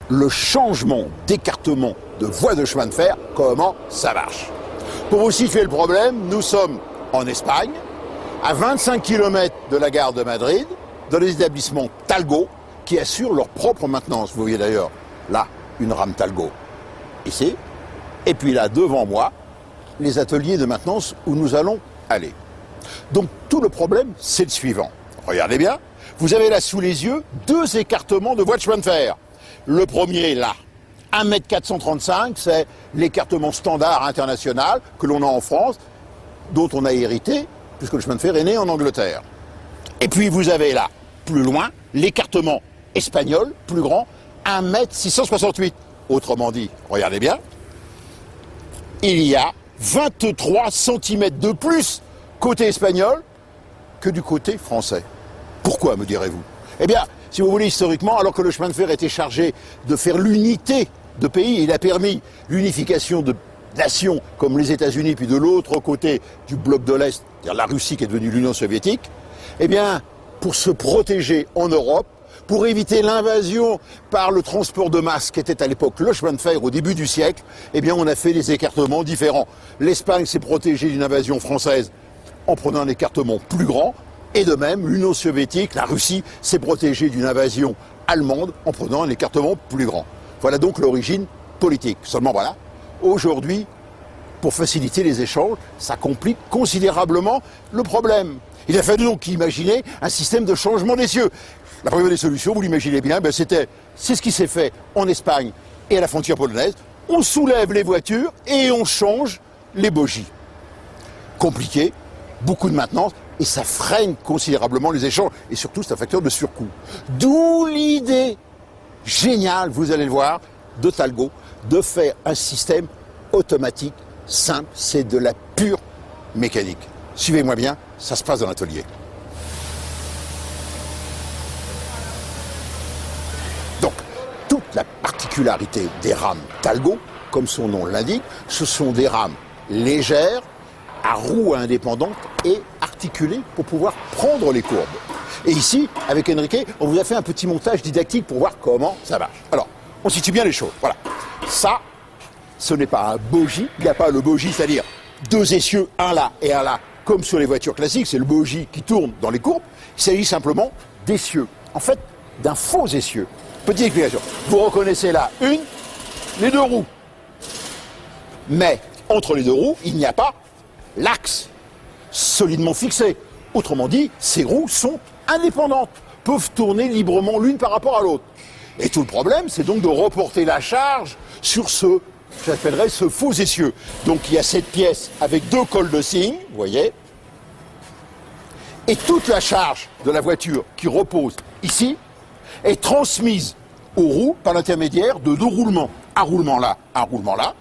le changement d'écartement de voie de chemin de fer, comment ça marche. Pour vous situer le problème, nous sommes en Espagne, à 25 km de la gare de Madrid, dans les établissements Talgo, qui assurent leur propre maintenance. Vous voyez d'ailleurs, là, une rame Talgo, ici, et puis là, devant moi, les ateliers de maintenance où nous allons aller. Donc, tout le problème, c'est le suivant. Regardez bien, vous avez là sous les yeux 2 écartements de voies de chemin de fer. Le premier, là, 1,435 m, c'est l'écartement standard international que l'on a en France, dont on a hérité, puisque le chemin de fer est né en Angleterre. Et puis vous avez là, plus loin, l'écartement espagnol, plus grand, 1,668 m. Autrement dit, regardez bien, il y a 23 cm de plus côté espagnol que du côté français. Pourquoi, me direz-vous? Eh bien, si vous voulez, historiquement, alors que le chemin de fer était chargé de faire l'unité de pays, il a permis l'unification de nations comme les États-Unis, puis de l'autre côté du bloc de l'Est, c'est-à-dire la Russie qui est devenue l'Union soviétique, eh bien, pour se protéger en Europe, pour éviter l'invasion par le transport de masse qui était à l'époque le chemin de fer au début du siècle, eh bien, on a fait des écartements différents. L'Espagne s'est protégée d'une invasion française en prenant un écartement plus grand, et de même, l'Union soviétique, la Russie, s'est protégée d'une invasion allemande en prenant un écartement plus grand. Voilà donc l'origine politique. Seulement voilà, aujourd'hui, pour faciliter les échanges, ça complique considérablement le problème. Il a fallu donc imaginer un système de changement d'essieux. La première des solutions, vous l'imaginez bien, c'est ce qui s'est fait en Espagne et à la frontière polonaise. On soulève les voitures et on change les bogies. Compliqué, beaucoup de maintenance, et ça freine considérablement les échanges. Et surtout, c'est un facteur de surcoût. D'où l'idée géniale, vous allez le voir, de Talgo, de faire un système automatique, simple, c'est de la pure mécanique. Suivez-moi bien, ça se passe dans l'atelier. Donc, toute la particularité des rames Talgo, comme son nom l'indique, ce sont des rames légères, à roues indépendantes et articulées pour pouvoir prendre les courbes. Et ici, avec Enrique, on vous a fait un petit montage didactique pour voir comment ça marche. Alors, on situe bien les choses. Voilà. Ça, ce n'est pas un bogie. Il n'y a pas le bogie, c'est-à-dire 2 essieux, un là et un là, comme sur les voitures classiques. C'est le bogie qui tourne dans les courbes. Il s'agit simplement d'essieux. En fait, d'un faux essieu. Petite explication. Vous reconnaissez là les 2 roues. Mais entre les 2 roues, il n'y a pas l'axe solidement fixé. Autrement dit, ces roues sont indépendantes, peuvent tourner librement l'une par rapport à l'autre. Et tout le problème, c'est donc de reporter la charge sur j'appellerais ce faux essieu. Donc il y a cette pièce avec 2 cols de cygne, vous voyez, et toute la charge de la voiture qui repose ici est transmise aux roues par l'intermédiaire de 2 roulements. Un roulement là, un roulement là,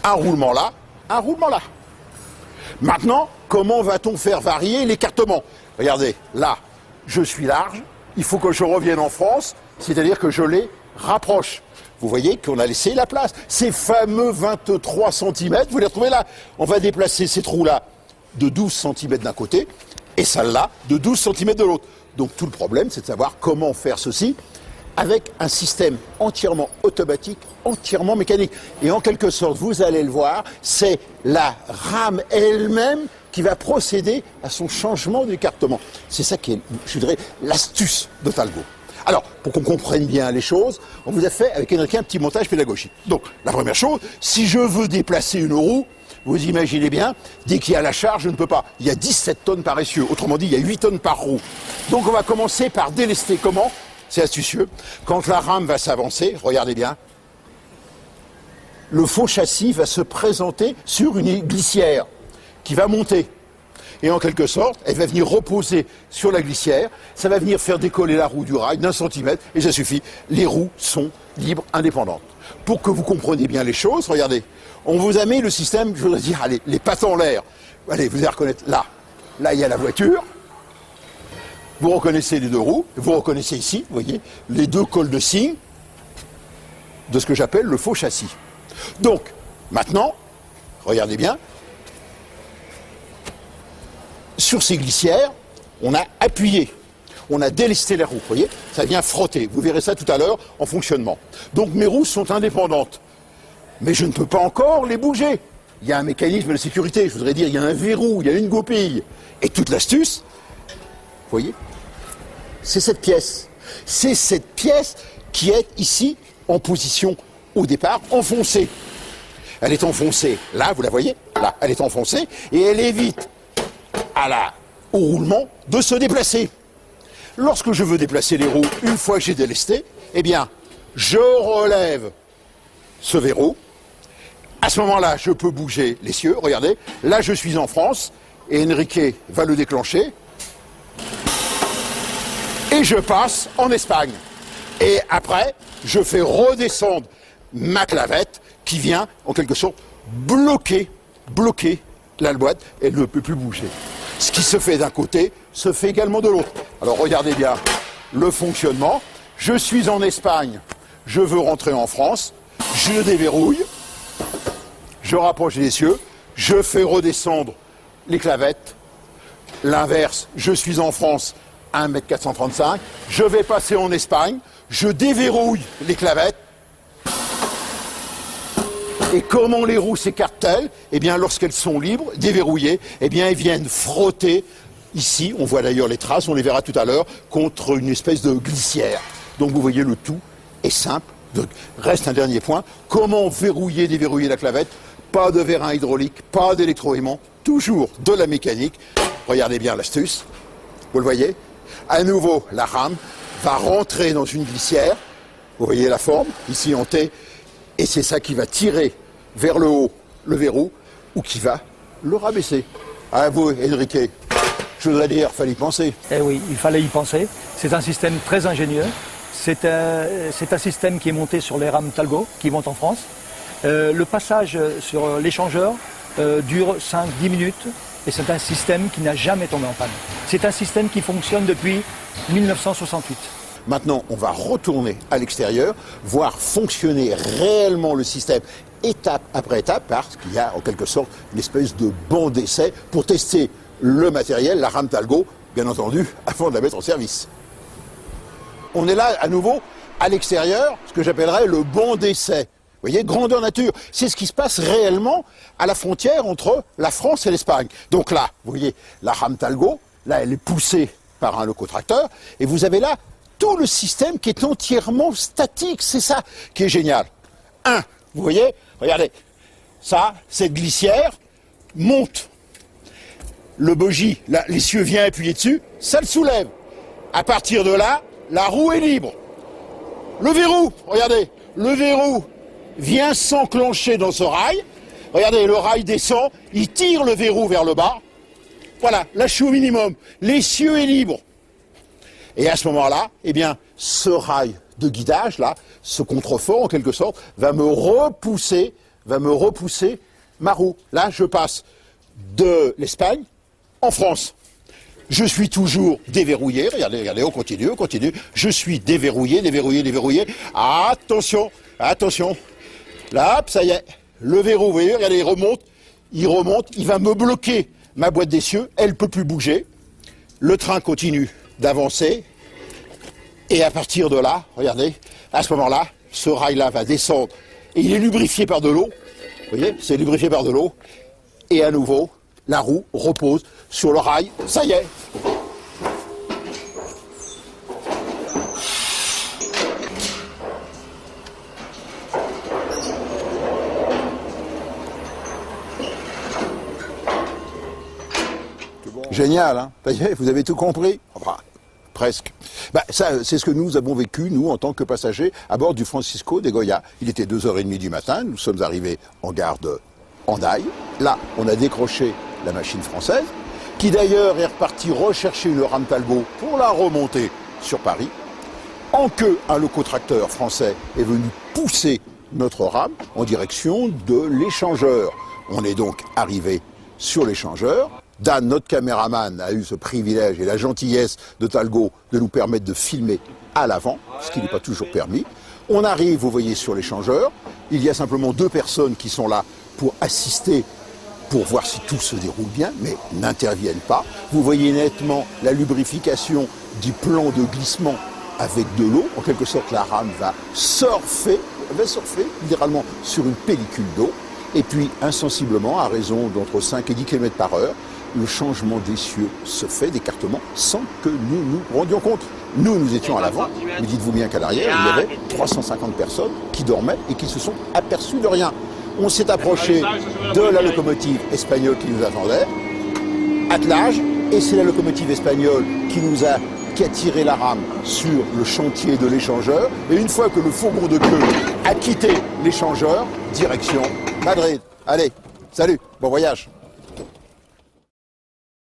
un roulement là, un roulement là. Maintenant, comment va-t-on faire varier l'écartement? Regardez, là, je suis large, il faut que je revienne en France, c'est-à-dire que je les rapproche. Vous voyez qu'on a laissé la place. Ces fameux 23 cm, vous les retrouvez là. On va déplacer ces trous-là de 12 cm d'un côté et celle-là de 12 cm de l'autre. Donc tout le problème, c'est de savoir comment faire ceci avec un système entièrement automatique, entièrement mécanique. Et en quelque sorte, vous allez le voir, c'est la rame elle-même qui va procéder à son changement d'écartement. C'est ça qui est, je dirais, l'astuce de Talgo. Alors, pour qu'on comprenne bien les choses, on vous a fait avec Enrique un petit montage pédagogique. Donc, la première chose, si je veux déplacer une roue, vous imaginez bien, dès qu'il y a la charge, je ne peux pas. Il y a 17 tonnes par essieu, autrement dit, il y a 8 tonnes par roue. Donc, on va commencer par délester. Comment ? C'est astucieux. Quand la rame va s'avancer, regardez bien, le faux châssis va se présenter sur une glissière qui va monter. Et en quelque sorte, elle va venir reposer sur la glissière, ça va venir faire décoller la roue du rail d'1 centimètre, et ça suffit. Les roues sont libres, indépendantes. Pour que vous compreniez bien les choses, regardez, on vous a mis le système, je voudrais dire, allez, les pattes en l'air. Allez, vous allez reconnaître, là, il y a la voiture. Vous reconnaissez les 2 roues, vous reconnaissez ici, vous voyez, les 2 cols de cygne de ce que j'appelle le faux châssis. Donc, maintenant, regardez bien, sur ces glissières, on a appuyé. on a délesté les roues, vous voyez, ça vient frotter. Vous verrez ça tout à l'heure en fonctionnement. Donc mes roues sont indépendantes. Mais je ne peux pas encore les bouger. Il y a un mécanisme de sécurité, je voudrais dire, il y a un verrou, il y a une goupille. Et toute l'astuce, vous voyez, c'est cette pièce. C'est cette pièce qui est ici en position au départ enfoncée. Elle est enfoncée, là, vous la voyez, là, elle est enfoncée, et elle évite au roulement de se déplacer. Lorsque je veux déplacer les roues, une fois que j'ai délesté, eh bien, je relève ce verrou. À ce moment-là, je peux bouger l'essieu, regardez, là je suis en France, et Enrique va le déclencher, et je passe en Espagne. Et après, je fais redescendre ma clavette qui vient, en quelque sorte, bloquer la boîte. Elle ne peut plus bouger. Ce qui se fait d'un côté, se fait également de l'autre. Alors regardez bien le fonctionnement. Je suis en Espagne, je veux rentrer en France, je déverrouille, je rapproche les essieux, je fais redescendre les clavettes. L'inverse, je suis en France, 1,435 m, je vais passer en Espagne, je déverrouille les clavettes. Et comment les roues s'écartent-elles? Eh bien, lorsqu'elles sont libres, déverrouillées, eh bien, elles viennent frotter. Ici, on voit d'ailleurs les traces, on les verra tout à l'heure, contre une espèce de glissière. Donc, vous voyez, le tout est simple. Donc, reste un dernier point. Comment verrouiller, déverrouiller la clavette? Pas de vérin hydraulique, pas d'électroaimant, toujours de la mécanique. Regardez bien l'astuce. Vous le voyez? À nouveau, la rame va rentrer dans une glissière. Vous voyez la forme, ici en T. Et c'est ça qui va tirer vers le haut le verrou ou qui va le rabaisser. À vous, Enrique. Je voudrais dire, il fallait y penser. Eh oui, il fallait y penser. C'est un système très ingénieux. C'est un système qui est monté sur les rames Talgo qui montent en France. Le passage sur l'échangeur dure 5-10 minutes et c'est un système qui n'a jamais tombé en panne. C'est un système qui fonctionne depuis 1968. Maintenant, on va retourner à l'extérieur, voir fonctionner réellement le système étape après étape, parce qu'il y a en quelque sorte une espèce de banc d'essai pour tester le matériel, la rame Talgo, bien entendu, avant de la mettre en service. On est là à nouveau à l'extérieur, ce que j'appellerais le banc d'essai. Vous voyez, grandeur nature, c'est ce qui se passe réellement à la frontière entre la France et l'Espagne. Donc là, vous voyez, la rame Talgo, là elle est poussée par un locotracteur, et vous avez là tout le système qui est entièrement statique, c'est ça qui est génial. Vous voyez, regardez, ça, cette glissière monte. Le bogie, là, l'essieu vient appuyer dessus, ça le soulève. À partir de là, la roue est libre. Le verrou, regardez, le verrou vient s'enclencher dans ce rail. Regardez, le rail descend, il tire le verrou vers le bas. Voilà, là je suis au minimum. L'essieu est libre. Et à ce moment-là, eh bien, ce rail de guidage, là, ce contrefort, en quelque sorte, va me repousser ma roue. Là, je passe de l'Espagne en France. Je suis toujours déverrouillé. Regardez, on continue. Je suis déverrouillé. Attention. Là, ça y est. Le verrou, vous voyez, regardez, il remonte, il va me bloquer ma boîte d'essieu. Elle ne peut plus bouger. Le train continue d'avancer. Et à partir de là, regardez, à ce moment-là, ce rail-là va descendre. Et il est lubrifié par de l'eau. Vous voyez, c'est lubrifié par de l'eau. Et à nouveau, la roue repose sur le rail. Ça y est. Génial, hein? Ça y est, vous avez tout compris? Enfin, presque. Ça, c'est ce que nous avons vécu, nous, en tant que passagers, à bord du Francisco de Goya. Il était 2h30 du matin, nous sommes arrivés en gare de Hendaye. Là, on a décroché la machine française, qui d'ailleurs est repartie rechercher une rame Talgo pour la remonter sur Paris. En que un locotracteur français est venu pousser notre rame en direction de l'échangeur. On est donc arrivé sur l'échangeur. Dan, notre caméraman, a eu ce privilège et la gentillesse de Talgo de nous permettre de filmer à l'avant, ce qui n'est pas toujours permis. On arrive, vous voyez, sur l'échangeur. Il y a simplement 2 personnes qui sont là pour assister, pour voir si tout se déroule bien, mais n'interviennent pas. Vous voyez nettement la lubrification du plan de glissement avec de l'eau. En quelque sorte, la rame va surfer littéralement sur une pellicule d'eau. Et puis, insensiblement, à raison d'entre 5 et 10 km par heure, le changement d'essieu se fait, d'écartement, sans que nous nous rendions compte. Nous étions à l'avant, mais dites-vous bien qu'à l'arrière, il y avait 350 personnes qui dormaient et qui se sont aperçues de rien. On s'est approché de la locomotive espagnole qui nous attendait, attelage, et c'est la locomotive espagnole qui a tiré la rame sur le chantier de l'échangeur. Et une fois que le fourgon de queue a quitté l'échangeur, direction Madrid. Allez, salut, bon voyage.